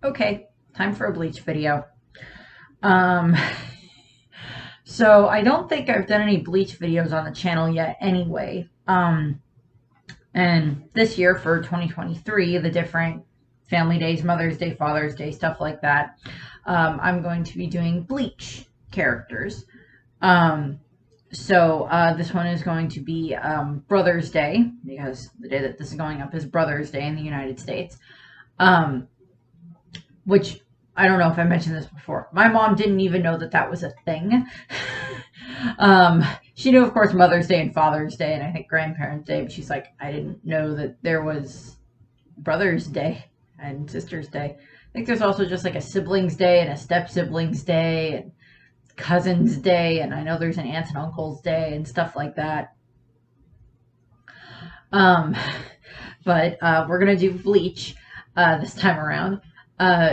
Okay, time for a Bleach video. Um, so I don't think I've done any Bleach videos on the channel yet anyway. And this year for 2023, the different family days, Mother's Day, Father's Day, stuff like that, I'm going to be doing Bleach characters. This one is going to be Brother's Day, because the day that this is going up is Brother's Day in the United States. Which I don't know if I mentioned this before. My mom didn't even know that that was a thing. She knew, of course, Mother's Day and Father's Day, and I think Grandparents' Day, but she's like, I didn't know that there was Brother's Day and Sister's Day. I think there's also just like a Siblings Day and a Step Siblings Day and Cousins Day, and I know there's an Aunts and Uncles Day and stuff like that. But we're going to do Bleach this time around.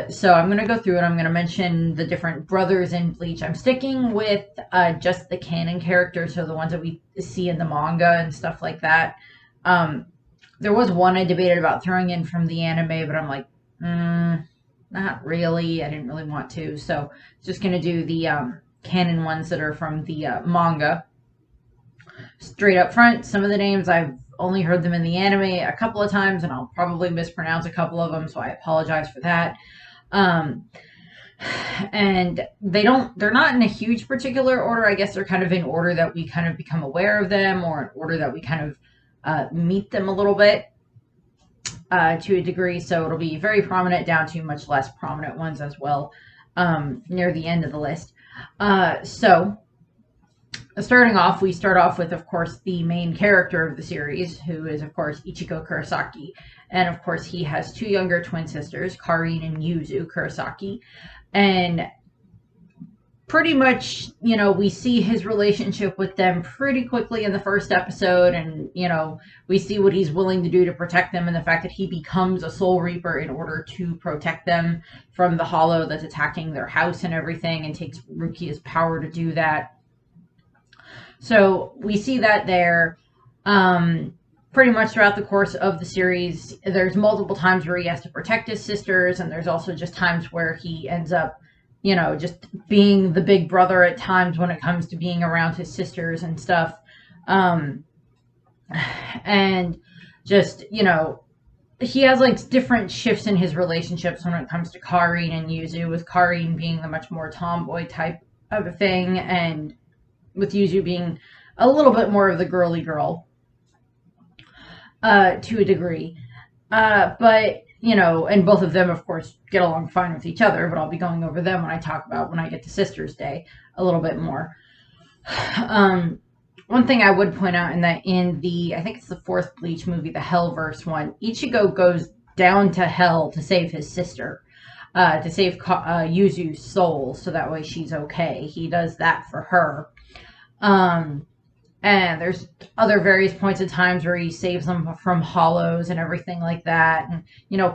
So I'm going to go through and I'm going to mention the different brothers in Bleach. I'm sticking with just the canon characters, so the ones that we see in the manga and stuff like that. There was one I debated about throwing in from the anime, but I'm like, not really. I didn't really want to. So just going to do the canon ones that are from the manga. Straight up front, some of the names I've only heard them in the anime a couple of times, and I'll probably mispronounce a couple of them, so I apologize for that. And they're not in a huge particular order. I guess they're kind of in order that we kind of become aware of them, or in order that we kind of meet them a little bit to a degree. So it'll be very prominent down to much less prominent ones as well near the end of the list. Starting off, we start off with, of course, the main character of the series, who is, of course, Ichigo Kurosaki. And, of course, he has two younger twin sisters, Karin and Yuzu Kurosaki. And pretty much, we see his relationship with them pretty quickly in the first episode. And, we see what he's willing to do to protect them, and the fact that he becomes a Soul Reaper in order to protect them from the Hollow that's attacking their house and everything, and takes Rukia's power to do that. So we see that there pretty much throughout the course of the series. There's multiple times where he has to protect his sisters, and there's also just times where he ends up, just being the big brother at times when it comes to being around his sisters and stuff. And just, he has like different shifts in his relationships when it comes to Karin and Yuzu, with Karin being the much more tomboy type of a thing, and with Yuzu being a little bit more of the girly girl to a degree. But, and both of them, of course, get along fine with each other, but I'll be going over them when I get to Sister's Day a little bit more. One thing I would point out I think it's the fourth Bleach movie, the Hellverse one, Ichigo goes down to hell to save his sister. To save Yuzu's soul, so that way she's okay. He does that for her. And there's other various points in times where he saves them from hollows and everything like that. And,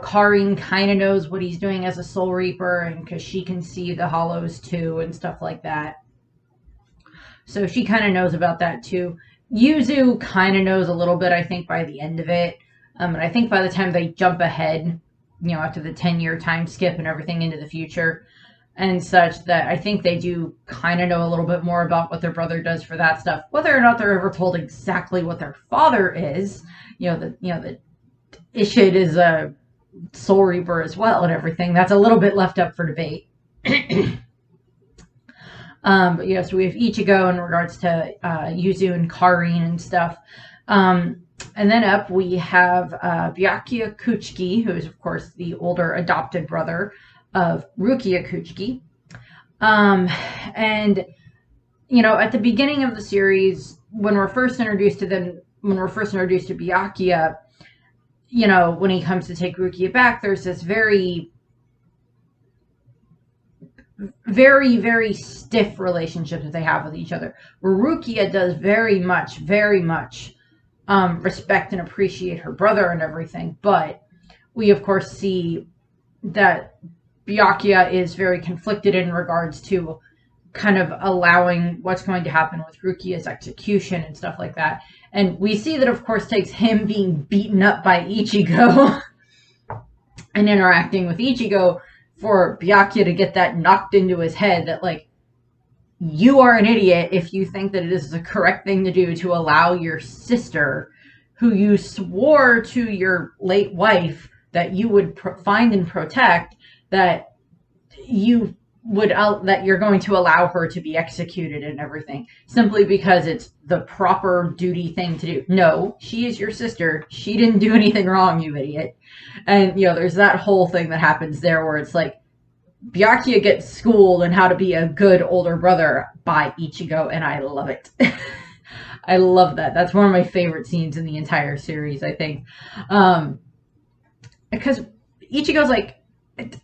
Karin kind of knows what he's doing as a Soul Reaper, and because she can see the hollows too and stuff like that. So she kind of knows about that too. Yuzu kind of knows a little bit, I think, by the end of it. And I think by the time they jump ahead, after the 10-year time skip and everything into the future and such, that I think they do kind of know a little bit more about what their brother does for that stuff. Whether or not they're ever told exactly what their father is, that Ishid is a Soul Reaper as well and everything, that's a little bit left up for debate. But yeah, so we have Ichigo in regards to Yuzu and Karin and stuff. And then up we have Byakuya Kuchiki, who is, of course, the older adopted brother of Rukia Kuchiki. And, at the beginning of the series, when we're first introduced to Byakuya, when he comes to take Rukia back, there's this very, very, very stiff relationship that they have with each other, where Rukia does very much respect and appreciate her brother and everything, but we of course see that Byakuya is very conflicted in regards to kind of allowing what's going to happen with Rukia's execution and stuff like that. And we see that, of course, takes him being beaten up by Ichigo and interacting with Ichigo for Byakuya to get that knocked into his head that, like, you are an idiot if you think that it is the correct thing to do to allow your sister, who you swore to your late wife that you would find and protect, that you would that you're going to allow her to be executed and everything simply because it's the proper duty thing to do. No, she is your sister. She didn't do anything wrong, you idiot. And there's that whole thing that happens there where it's like Byakuya gets schooled in how to be a good older brother by Ichigo, and I love it. I love that. That's one of my favorite scenes in the entire series, I think. Because Ichigo's like,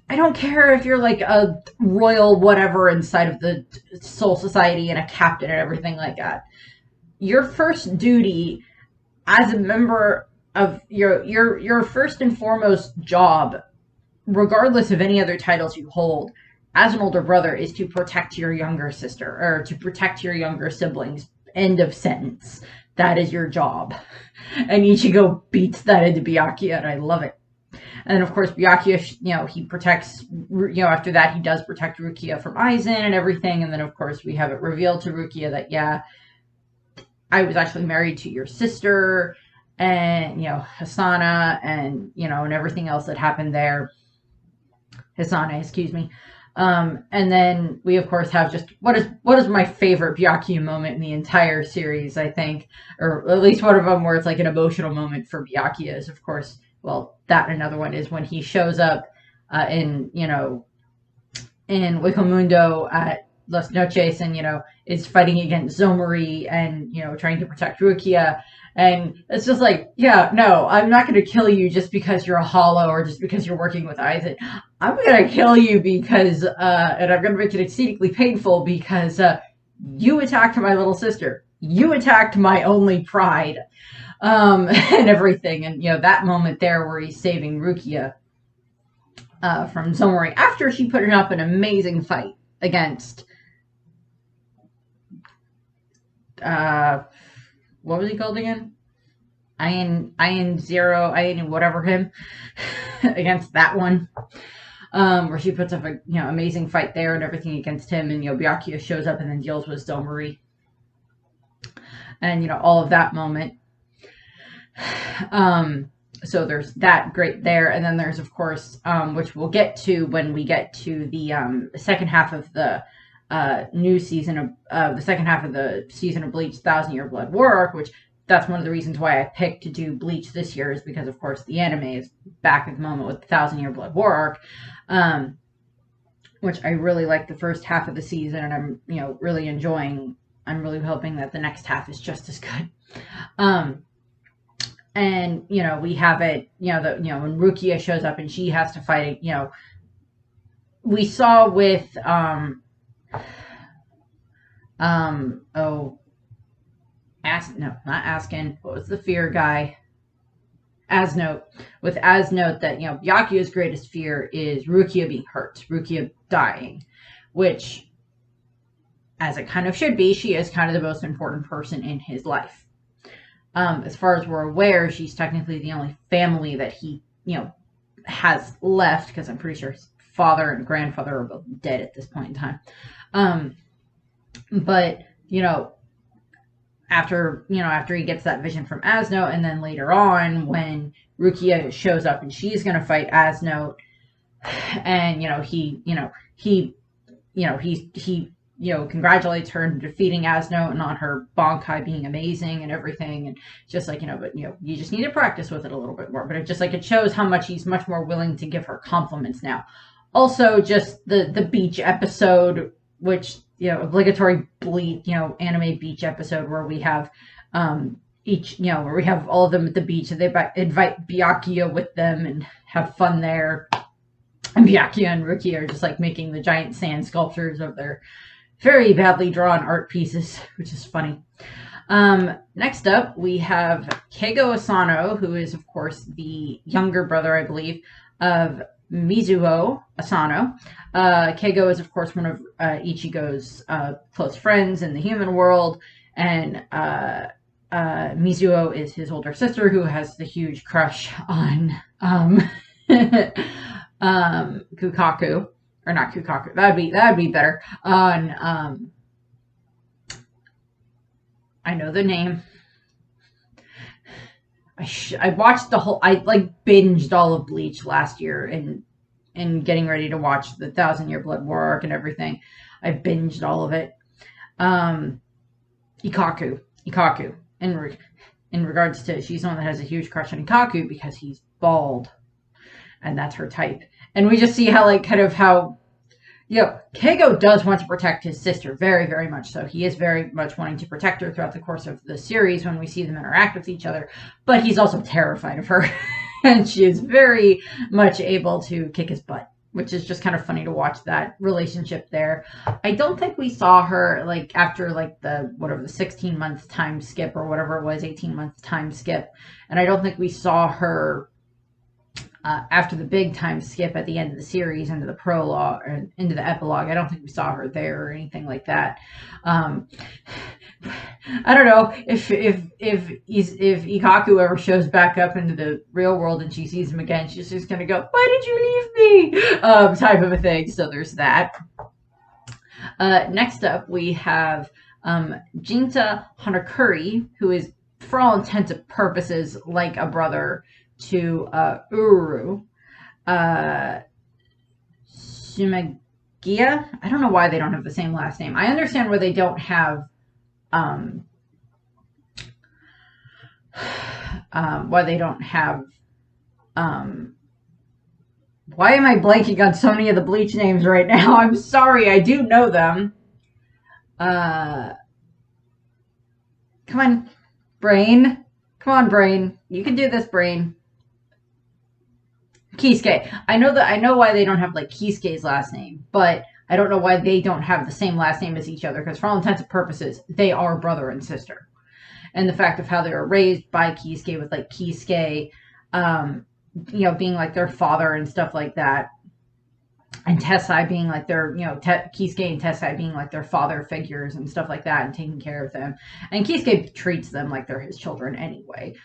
I don't care if you're like a royal whatever inside of the Soul Society and a captain and everything like that. Your first duty as a member of your first and foremost job, regardless of any other titles you hold, as an older brother, is to protect your younger sister or to protect your younger siblings. End of sentence. That is your job. And Ichigo beats that into Byakuya, and I love it. And of course, Byakuya, he protects, after that, he does protect Rukia from Aizen and everything. And then, of course, we have it revealed to Rukia that, yeah, I was actually married to your sister and, Hisana and, and everything else that happened there. Hisana, excuse me. And then we, of course, have just what is my favorite Byakuya moment in the entire series, I think, or at least one of them where it's like an emotional moment for Byakuya is, of course, well, that another one is when he shows up in Wakamundo at Las Noches and, is fighting against Zomori and, trying to protect Rukia. And it's just like, yeah, no, I'm not going to kill you just because you're a hollow or just because you're working with Aizen. I'm going to kill you because, and I'm going to make it exceedingly painful because you attacked my little sister. You attacked my only pride. And everything. And, that moment there where he's saving Rukia from Zomori after she put up an amazing fight against, what was he called again? Iron Zero, whatever him, against that one. Where she puts up a, amazing fight there and everything against him. And, Byakuya shows up and then deals with Zomori. And, all of that moment. So there's that great there, and then there's, of course, which we'll get to when we get to the second half of the new season of the second half of the season of Bleach, 1,000 Year Blood War Arc, which that's one of the reasons why I picked to do Bleach this year is because, of course, the anime is back at the moment with the 1,000 Year Blood War Arc, which I really like the first half of the season, and I'm really enjoying. I'm really hoping that the next half is just as good. And, we have it, when Rukia shows up and she has to fight, we saw with, no, not Askin, what was the fear guy? Asnote. With Asnote that, Byakuya's greatest fear is Rukia being hurt, Rukia dying, which, as it kind of should be, she is kind of the most important person in his life. As far as we're aware, she's technically the only family that he, has left, because I'm pretty sure his father and grandfather are both dead at this point in time. But, after he gets that vision from Asnote, and then later on when Rukia shows up and she's going to fight Asnote, and, he congratulates her on defeating Asnote and on her Bankai being amazing and everything. And just like, but, you just need to practice with it a little bit more. But it just like, it shows how much he's much more willing to give her compliments now. Also, just the beach episode, which, obligatory Bleach, anime beach episode where we have, where we have all of them at the beach and they invite Byakuya with them and have fun there. And Byakuya and Rukia are just like making the giant sand sculptures of their very badly drawn art pieces, which is funny. Next up, we have Keigo Asano, who is, of course, the younger brother, I believe, of Mizuho Asano. Keigo is, of course, one of Ichigo's close friends in the human world, and Mizuho is his older sister, who has the huge crush on Kukaku, or not Kukaku. That'd be better. On I know the name. I watched the whole. I like binged all of Bleach last year and getting ready to watch the 1,000 Year Blood War arc and everything. I binged all of it. Ikaku. In regards to, she's the one that has a huge crush on Ikaku because he's bald, and that's her type. And we just see how, like, kind of how, Keigo does want to protect his sister, very, very much so. He is very much wanting to protect her throughout the course of the series when we see them interact with each other, but he's also terrified of her, and she is very much able to kick his butt, which is just kind of funny to watch that relationship there. I don't think we saw her, like, after, like, the 16-month time skip or whatever it was, 18-month time skip, and I don't think we saw her after the big time skip at the end of the series into the prologue or into the epilogue. I don't think we saw her there or anything like that. I don't know if Ikaku ever shows back up into the real world and she sees him again, she's just gonna go, "Why did you leave me?" Type of a thing. So there's that. Next up, we have Jinta Hanakuri, who is, for all intents and purposes, like a brother to Uru. Sumagia? I don't know why they don't have the same last name. I understand why they don't have why they don't have why am I blanking on so many of the Bleach names right now? I'm sorry, I do know them. Come on, brain. Come on, brain. You can do this, brain. Kisuke. I know why they don't have, like, Kisuke's last name, but I don't know why they don't have the same last name as each other, because for all intents and purposes, they are brother and sister. And the fact of how they were raised by Kisuke with, like, Kisuke, being like their father and stuff like that, and Tessai being like their, Kisuke and Tessai being like their father figures and stuff like that and taking care of them. And Kisuke treats them like they're his children anyway,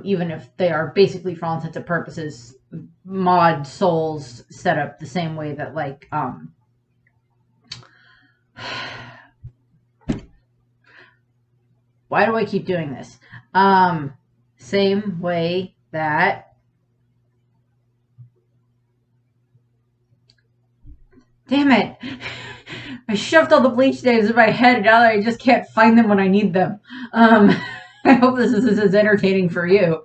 even if they are basically, for all intents and purposes, mod souls set up the same way that, like, why do I keep doing this? Same way that, damn it, I shoved all the Bleach names in my head and now I just can't find them when I need them. I hope this is as entertaining for you.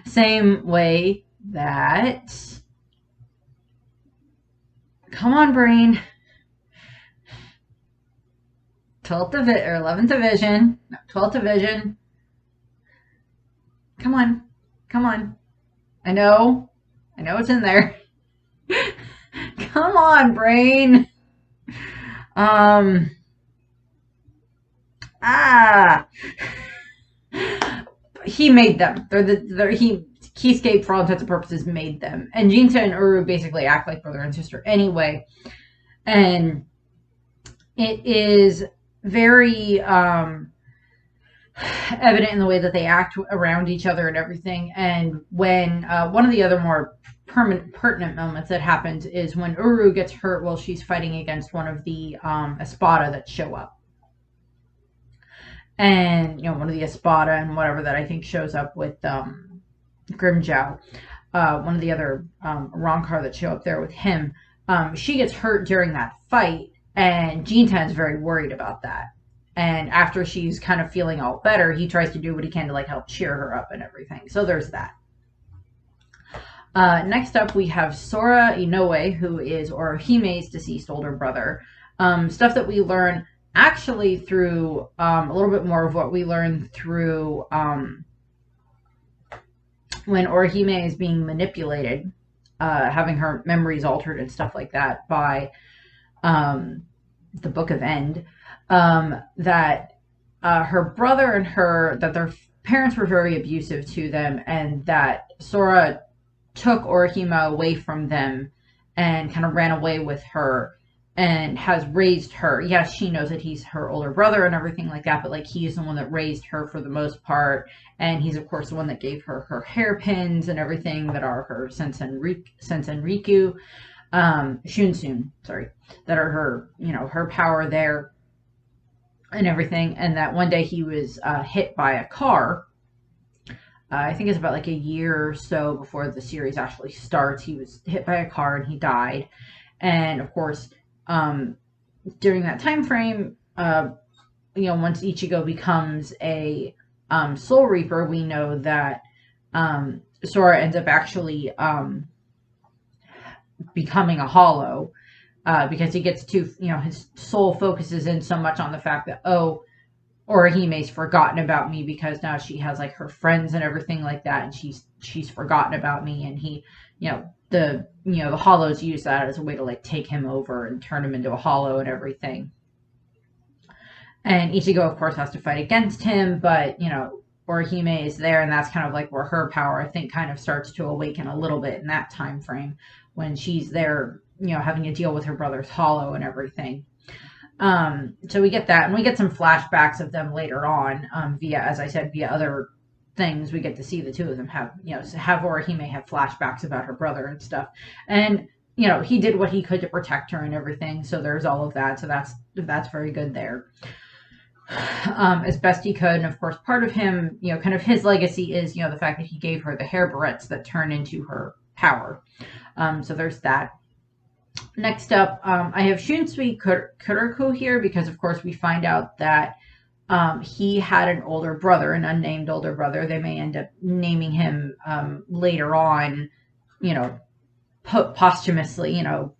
Same way that, come on, brain. 11th division. No, 12th division. Come on. I know it's in there. Come on, brain. He made them. Kisuke, for all intents and purposes, made them. And Jinta and Uru basically act like brother and sister anyway. And it is very evident in the way that they act around each other and everything. And when one of the other more pertinent moments that happens is when Uru gets hurt while she's fighting against one of the Espada that show up. And, one of the Espada and whatever that I think shows up with Grimmjow, one of the other Rancor that show up there with him, she gets hurt during that fight, and Jinta is very worried about that. And after she's kind of feeling all better, he tries to do what he can to, like, help cheer her up and everything. So there's that. Next up, we have Sora Inoue, who is Orihime's deceased older brother. Stuff that we learn actually through a little bit more of what we learned through when Orihime is being manipulated, having her memories altered and stuff like that by the Book of End, that her brother and her, that their parents were very abusive to them, and that Sora took Orihime away from them and kind of ran away with her and has raised her. Yes, she knows that he's her older brother and everything like that, but like he is the one that raised her for the most part, and he's of course the one that gave her her hairpins and everything that are her Sensenriku, Shunsun, sorry, that are her, you know, her power there and everything. And that one day he was hit by a car. I think it's about like a year or so before the series actually starts. He was hit by a car and he died. And of course, during that time frame, you know, once Ichigo becomes a Soul Reaper, we know that Sora ends up actually becoming a Hollow, because he gets too, you know, his soul focuses in so much on the fact that, oh, Orihime's forgotten about me because now she has like her friends and everything like that, and she's forgotten about me, and he, you know, the Hollows use that as a way to like take him over and turn him into a Hollow and everything. And Ichigo, of course, has to fight against him, but you know, Orihime is there, and that's kind of like where her power, I think, kind of starts to awaken a little bit in that time frame when she's there, you know, having to deal with her brother's Hollow and everything. So we get that, and we get some flashbacks of them later on, via, as I said, via other things. We get to see the two of them have, you know, have Orihime have flashbacks about her brother and stuff. And, you know, he did what he could to protect her and everything. So there's all of that. So that's very good there. As best he could. And of course, part of him, you know, kind of his legacy is, you know, the fact that he gave her the hair barrettes that turn into her power. So there's that. Next up, I have Shunsui Kuroko here because, of course, we find out that he had an older brother, an unnamed older brother. They may end up naming him later on, you know, posthumously, you know.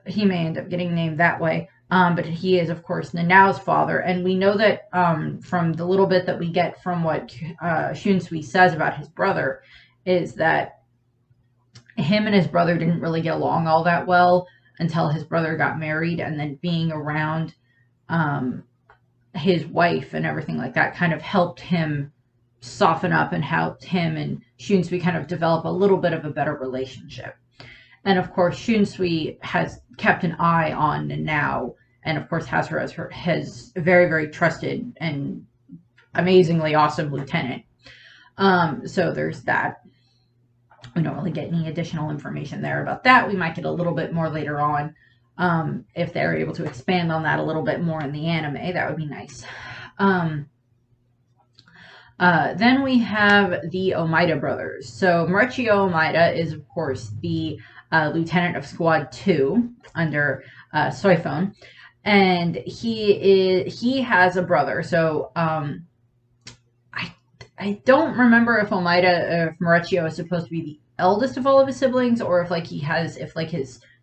He may end up getting named that way. But he is, of course, Nanao's father. And we know that from the little bit that we get from what Shunsui says about his brother is that him and his brother didn't really get along all that well until his brother got married, and then being around his wife and everything like that kind of helped him soften up and helped him and Shunsui kind of develop a little bit of a better relationship. And of course, Shunsui has kept an eye on Nanao, and of course has her as his very, very trusted and amazingly awesome lieutenant. So there's that. We don't really get any additional information there about that. We might get a little bit more later on. If they're able to expand on that a little bit more in the anime, that would be nice. Then we have the Omaida brothers. So Marechio Omaida is, of course, the lieutenant of Squad 2 under Soifon. And he has a brother. So I don't remember if Marechio is supposed to be the eldest of all of his siblings, or if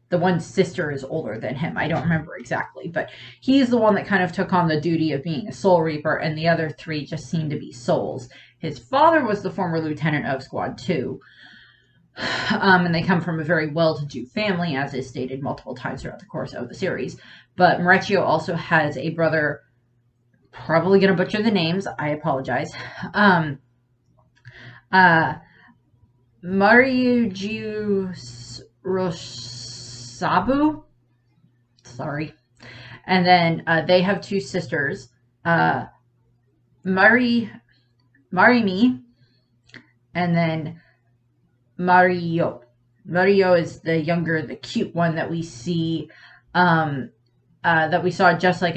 the one sister is older than him. I don't remember exactly, but he's the one that kind of took on the duty of being a Soul Reaper, and the other three just seem to be souls. His father was the former lieutenant of Squad 2, and they come from a very well-to-do family, as is stated multiple times throughout the course of the series. But Marechio also has a brother. Probably going to butcher the names. I apologize. Mariuju Rosabu. Sorry. And then they have two sisters. Marimi. And then Mario. Mario is the younger, the cute one that we see. That we saw just like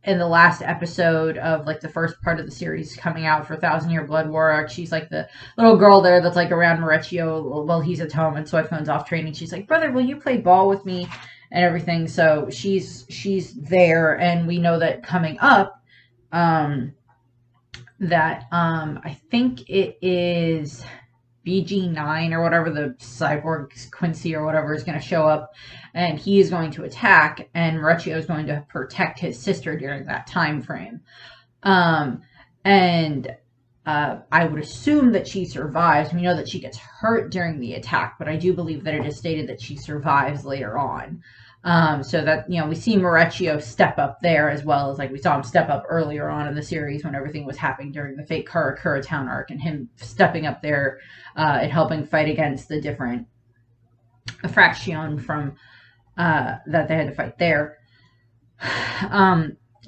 in the last episode of like the first part of the series coming out for Thousand Year Blood War. She's like the little girl there that's like around Marechio while he's at home and Soifon's off training. She's like, brother, will you play ball with me and everything? So she's there, and we know that coming up that I think it is BG9 or whatever, the cyborg Quincy or whatever, is going to show up, and he is going to attack, and Marechio is going to protect his sister during that time frame. And I would assume that she survives. We know that she gets hurt during the attack, but I do believe that it is stated that she survives later on. So that, you know, we see Marechio step up there, as well as like we saw him step up earlier on in the series when everything was happening during the fake Karakura Town arc, and him stepping up there and helping fight against the different a fraction from that they had to fight there.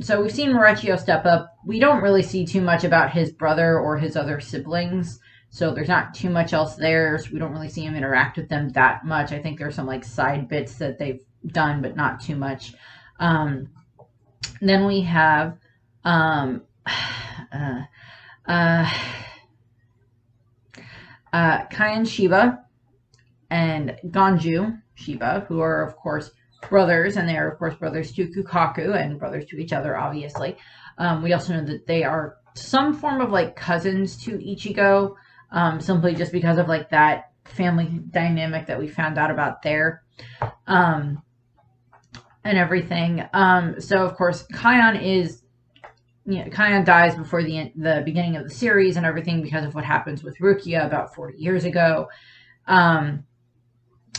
So we've seen Morechio step up. We don't really see too much about his brother or his other siblings. So there's not too much else there. So we don't really see him interact with them that much. I think there's some like side bits that they've done, but not too much. Then we have Kai and Shiba and Ganju Shiba, who are of course brothers, and they are of course brothers to Kukaku and brothers to each other, obviously. We also know that they are some form of like cousins to Ichigo, simply just because of like that family dynamic that we found out about there. And everything. So of course, Kion is, Kion dies before the beginning of the series and everything because of what happens with Rukia about 40 years ago, and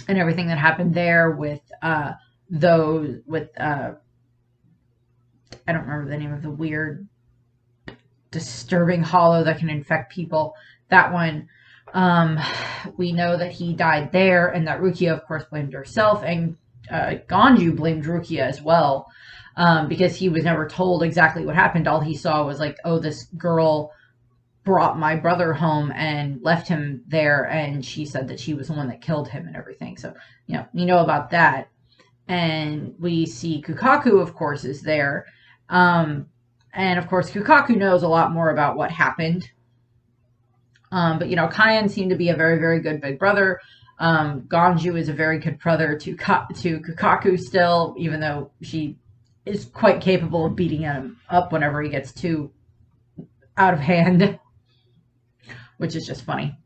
everything that happened there with I don't remember the name of the weird, disturbing hollow that can infect people. That one. We know that he died there, and that Rukia, of course, blamed herself, and Ganju blamed Rukia as well, because he was never told exactly what happened. All he saw was like, oh, this girl brought my brother home and left him there, and she said that she was the one that killed him and everything. So, we know about that. And we see Kukaku, of course, is there. And of course, Kukaku knows a lot more about what happened. But, Kion seemed to be a very, very good big brother. Ganju is a very good brother to Kukaku still, even though she is quite capable of beating him up whenever he gets too out of hand, which is just funny.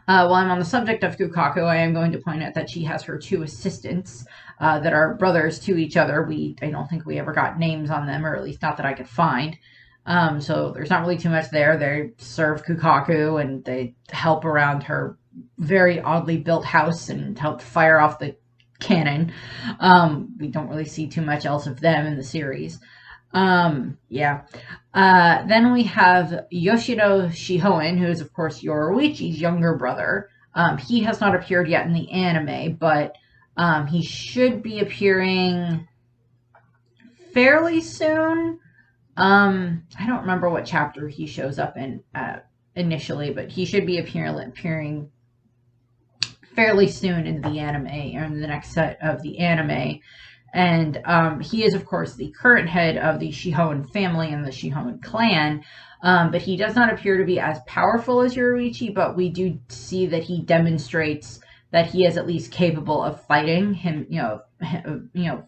While I'm on the subject of Kukaku, I am going to point out that she has her two assistants that are brothers to each other. I don't think we ever got names on them, or at least not that I could find. So there's not really too much there. They serve Kukaku and they help around her very oddly built house and help fire off the cannon. We don't really see too much else of them in the series. Then we have Yoshino Shihoin, who is of course Yoruichi's younger brother. He has not appeared yet in the anime, but he should be appearing fairly soon. I don't remember what chapter he shows up in initially, but he should be appearing fairly soon in the anime, or in the next set of the anime. And he is, of course, the current head of the Shihoin family and the Shihoin clan, but he does not appear to be as powerful as Yoruichi, but we do see that he demonstrates that he is at least capable of fighting him,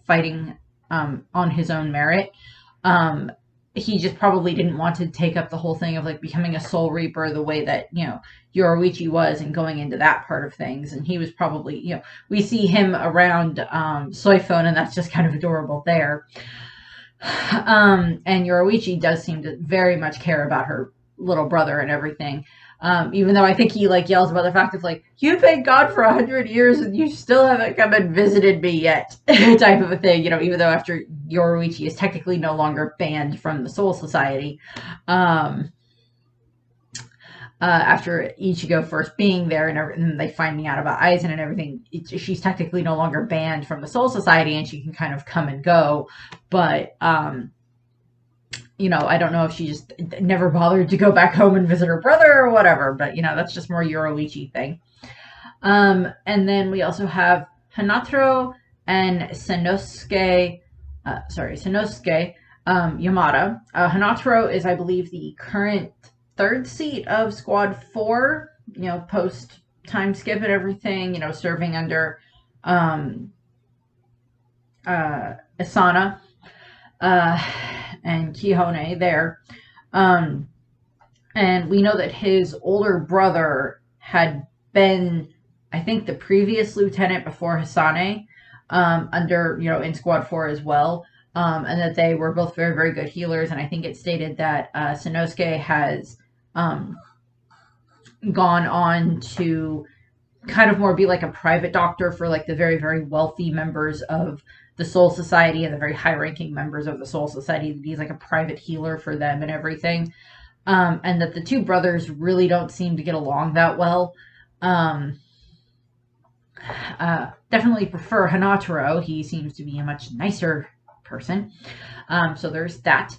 fighting on his own merit. He just probably didn't want to take up the whole thing of like becoming a soul reaper the way that, Yoruichi was, and going into that part of things. And he was probably, we see him around Soifon, and that's just kind of adorable there. And Yoruichi does seem to very much care about her little brother and everything. Even though I think he like yells about the fact of like, you've been gone for 100 years and you still haven't come and visited me yet, type of a thing, even though after Yoruichi is technically no longer banned from the Soul Society, after Ichigo first being there and they finding out about Aizen and everything, she's technically no longer banned from the Soul Society and she can kind of come and go, but I don't know if she just never bothered to go back home and visit her brother or whatever, but, that's just more Yoruichi thing. And then we also have Hanataro and Sanosuke Yamada. Hanataro is, I believe, the current third seat of Squad 4, post time skip and everything, serving under Asana. And Kihone there. And we know that his older brother had been, I think, the previous lieutenant before Hisane, under, in Squad 4 as well. And that they were both very, very good healers. And I think it stated that Sanosuke has gone on to kind of more be like a private doctor for like the very, very wealthy members of the Soul Society and the very high-ranking members of the Soul Society. He's like a private healer for them and everything. And that the two brothers really don't seem to get along that well. Definitely prefer Hanataro. He seems to be a much nicer person. So there's that.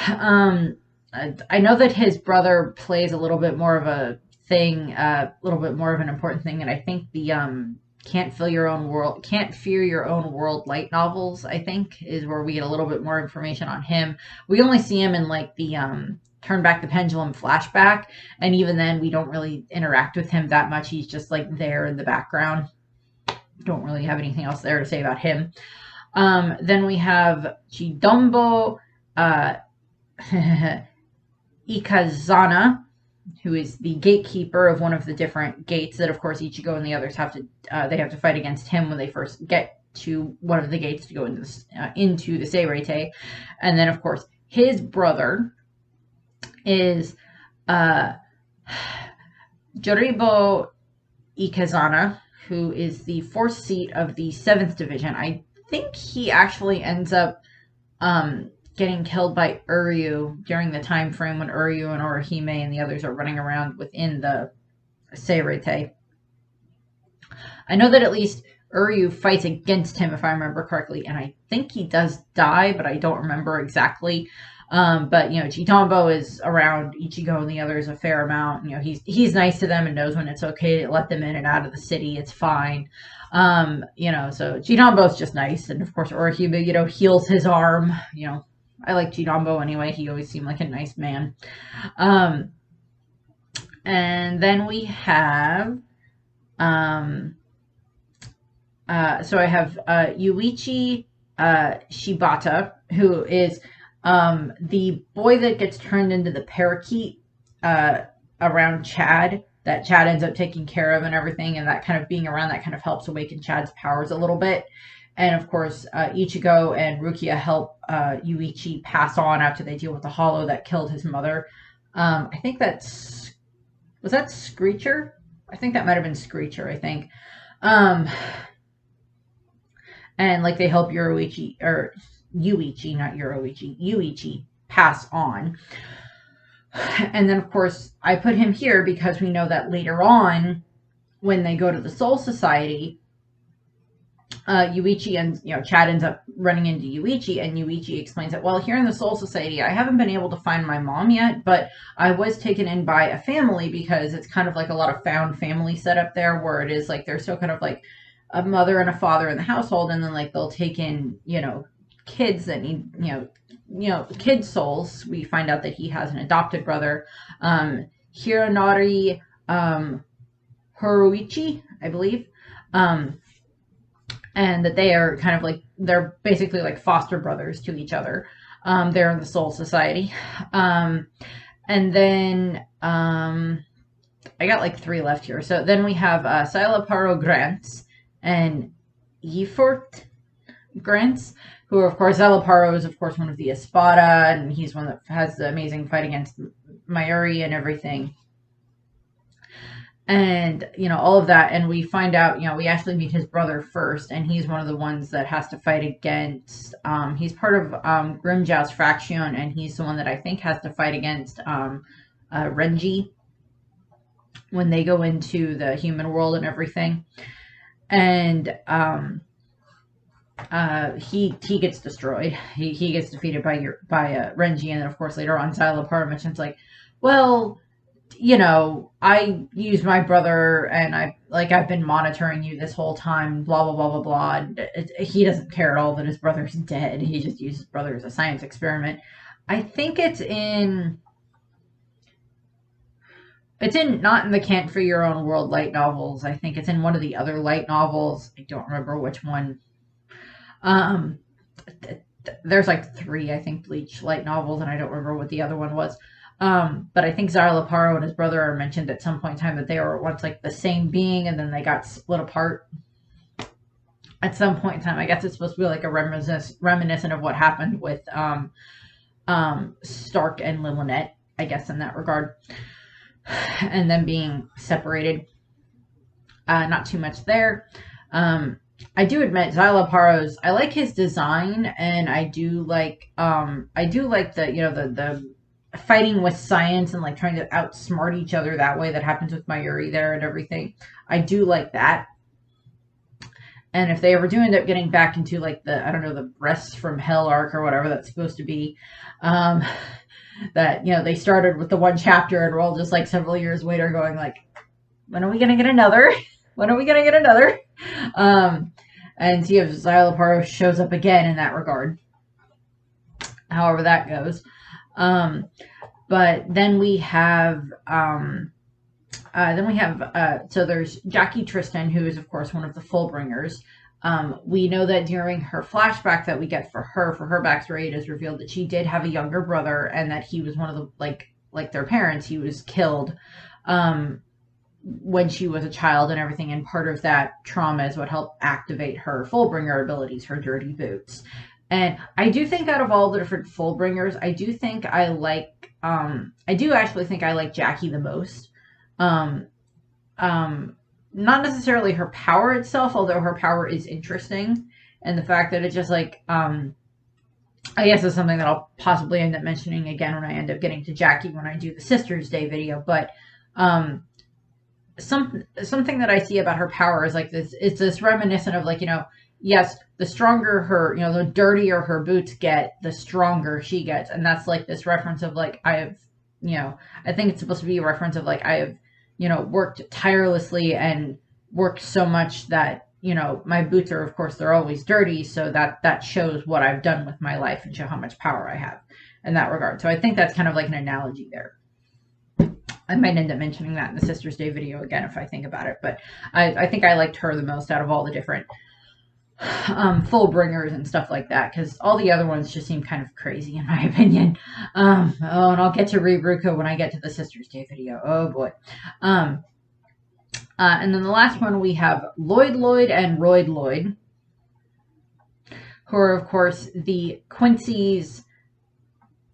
I know that his brother plays a little bit more of a thing, a little bit more of an important thing, and I think the Can't Fear Your Own World light novels, I think, is where we get a little bit more information on him. We only see him in like the Turn Back the Pendulum flashback, and even then we don't really interact with him that much. He's just like there in the background. Don't really have anything else there to say about him. Then we have Chidombo Ikazana, who is the gatekeeper of one of the different gates that, of course, Ichigo and the others have to fight against him when they first get to one of the gates to go into the Seireitei. And then, of course, his brother is Joribo Ikazana, who is the 4th seat of the 7th Division. I think he actually ends up getting killed by Uryu during the time frame when Uryu and Orihime and the others are running around within the Seireitei. I know that at least Uryu fights against him, if I remember correctly, and I think he does die, but I don't remember exactly. But Chitombo is around Ichigo and the others a fair amount. He's nice to them and knows when it's okay to let them in and out of the city. It's fine. So Chitombo's just nice, and of course Orihime, heals his arm. I like Chitombo anyway. He always seemed like a nice man. And then we have so I have Yuichi Shibata, who is the boy that gets turned into the parakeet around Chad, that Chad ends up taking care of and everything, and that kind of being around that kind of helps awaken Chad's powers a little bit. And of course, Ichigo and Rukia help Yuichi pass on after they deal with the hollow that killed his mother. I think was that Screecher? I think that might have been Screecher, I think. And like they help Yuichi, not Yoruichi, Yuichi pass on. And then, of course, I put him here because we know that later on, when they go to the Soul Society, Yuichi and Chad ends up running into Yuichi, and Yuichi explains that, well, here in the Soul Society, I haven't been able to find my mom yet, but I was taken in by a family because it's kind of like a lot of found family setup there, where it is like they're still kind of like a mother and a father in the household, and then like they'll take in kids that need kid souls. We find out that he has an adopted brother, Hironari Horuichi, I believe. And that they are kind of like, they're basically like foster brothers to each other. They're in the Soul Society. And then I got like 3 left here. So then we have Silaparo Grants and Yifort Grants, who are, of course, Silaparo is, of course, one of the Espada, and he's one that has the amazing fight against Mayuri and everything. And, all of that. And we find out, we actually meet his brother first, and he's one of the ones that has to fight against, he's part of Grimmjow's faction, and he's the one that I think has to fight against Renji when they go into the human world and everything. And he gets destroyed. He gets defeated by Renji, and then, of course, later on, Silaparo mentions, like, well, I used my brother, and I've been monitoring you this whole time, blah, blah, blah, blah, blah. And he doesn't care at all that his brother's dead. He just used his brother as a science experiment. I think it's not in the Can't Fear Your Own World light novels. I think it's in one of the other light novels. I don't remember which one. There's like 3, I think, Bleach light novels, and I don't remember what the other one was. But I think Silaparo and his brother are mentioned at some point in time that they were once like the same being, and then they got split apart at some point in time. I guess it's supposed to be like a reminiscent of what happened with Stark and Lilynette, I guess, in that regard, and them being separated. Not too much there. I do admit Silaparo's, I like his design, and I do like the fighting with science and like trying to outsmart each other that way. That happens with Mayuri there and everything. I do like that. And if they ever do end up getting back into like the, I don't know, the Breasts from Hell arc or whatever that's supposed to be, um, that, you know, they started with the one chapter and we're all just like several years later going like, when are we going to get another? When are we going to get another? And see if Xyloparos shows up again in that regard. However that goes. But then we have, so there's Jackie Tristan, who is, of course, one of the Fullbringers. We know that during her flashback that we get for her backstory, it is revealed that she did have a younger brother and that he was one of the, like their parents, he was killed when she was a child and everything. And part of that trauma is what helped activate her Fullbringer abilities, her dirty boots. And I do think out of all the different Fullbringers, I do actually think I like Jackie the most. Not necessarily her power itself, although her power is interesting, and the fact that it just like, I guess it's something that I'll possibly end up mentioning again when I end up getting to Jackie when I do the Sisters Day video. But something that I see about her power is like this. It's this reminiscent of like, you know, yes, the stronger her, you know, the dirtier her boots get, the stronger she gets, and that's like this reference of like, I have, you know, I think it's supposed to be a reference of like, I have, you know, worked tirelessly and worked so much that, you know, my boots are, of course, they're always dirty. So that shows what I've done with my life and show how much power I have in that regard. So I think that's kind of like an analogy there. I might end up mentioning that in the Sisters Day video again if I think about it. But I think I liked her the most out of all the different Fullbringers and stuff like that, because all the other ones just seem kind of crazy in my opinion. And I'll get to Rebruka when I get to the Sisters Day video. Oh boy. And then the last one we have Lloyd and Lloyd, who are of course the Quincy's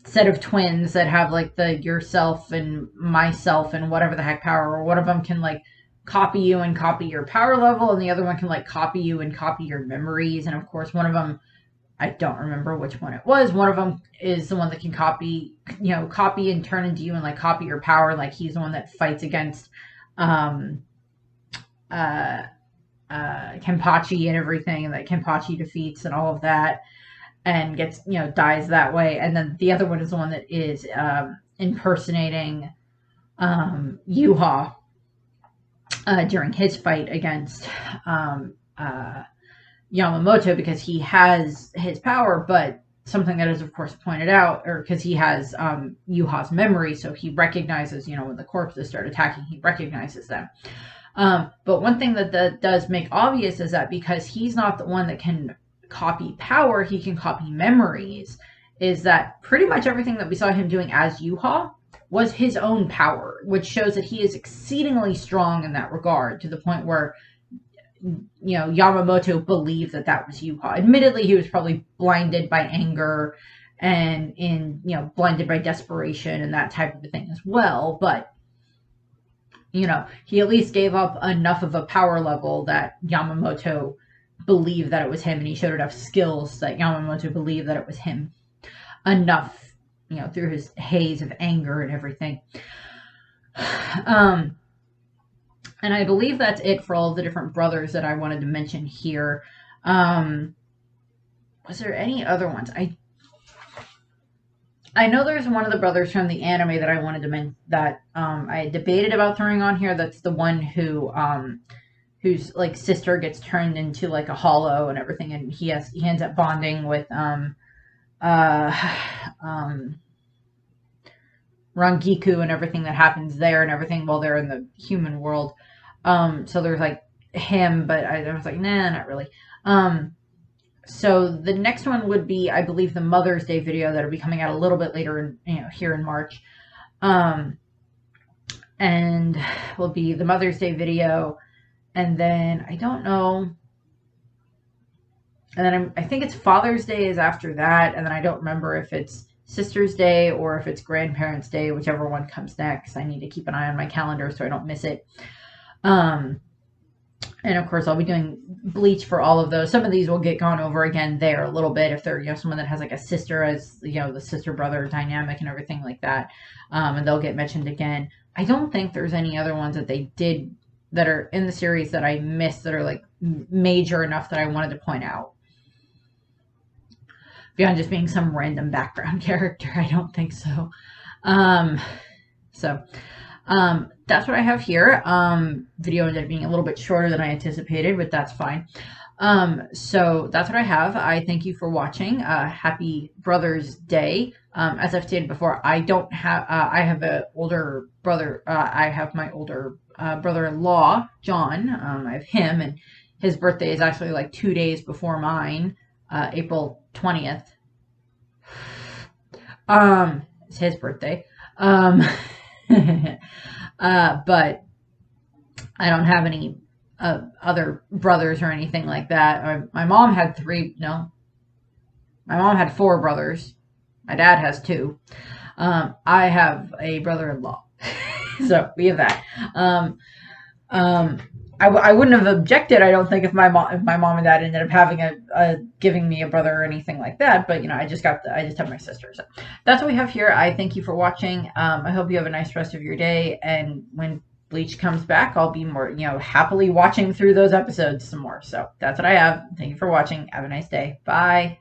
set of twins that have like the yourself and myself and whatever the heck power, or one of them can like copy you and copy your power level, and the other one can like copy you and copy your memories. And of course one of them, I don't remember which one it was, one of them is the one that can copy and turn into you and like copy your power. Like he's the one that fights against Kenpachi and everything, and that Kenpachi defeats and all of that and gets, you know, dies that way. And then the other one is the one that is impersonating Yuha during his fight against Yamamoto, because he has his power, but something that is of course pointed out, or because he has Yuha's memory, so he recognizes, you know, when the corpses start attacking, he recognizes them. But one thing that does make obvious is that because he's not the one that can copy power, he can copy memories, is that pretty much everything that we saw him doing as Yuha was his own power, which shows that he is exceedingly strong in that regard, to the point where, you know, Yamamoto believed that was Yuha. Admittedly, he was probably blinded by anger and blinded by desperation and that type of a thing as well, but you know, he at least gave up enough of a power level that Yamamoto believed that it was him, and he showed enough skills that Yamamoto believed that it was him enough, you know, through his haze of anger and everything. And I believe that's it for all of the different brothers that I wanted to mention here. Was there any other ones? I know there's one of the brothers from the anime that I wanted to mention that I debated about throwing on here. That's the one who whose like sister gets turned into like a hollow and everything, and he ends up bonding with Rangiku and everything that happens there and everything while they're in the human world. So there's like him, but I was like, nah, not really. So the next one would be, I believe, the Mother's Day video that'll be coming out a little bit later here in March. And will be the Mother's Day video. And then I don't know. And then I think it's Father's Day is after that. And then I don't remember if it's Sister's Day or if it's Grandparents' Day, whichever one comes next. I need to keep an eye on my calendar so I don't miss it. And of course, I'll be doing Bleach for all of those. Some of these will get gone over again there a little bit if they're, someone that has like a sister as, the sister brother dynamic and everything like that. And they'll get mentioned again. I don't think there's any other ones that they did that are in the series that I missed that are like major enough that I wanted to point out. Beyond just being some random background character, I don't think so. So that's what I have here. Video ended up being a little bit shorter than I anticipated, but that's fine. So that's what I have. I thank you for watching. Happy Brother's Day. As I've stated before, I don't have, I have an older brother. I have my older brother-in-law, John. I have him, and his birthday is actually like 2 days before mine, April 20th. It's his birthday. But I don't have any other brothers or anything like that. My mom had my mom had 4 brothers. My dad has 2. I have a brother-in-law. So we have that. I wouldn't have objected, I don't think, if my mom and dad ended up having giving me a brother or anything like that. But I just have my sister. So that's what we have here. I thank you for watching. I hope you have a nice rest of your day. And when Bleach comes back, I'll be more, happily watching through those episodes some more. So that's what I have. Thank you for watching. Have a nice day. Bye.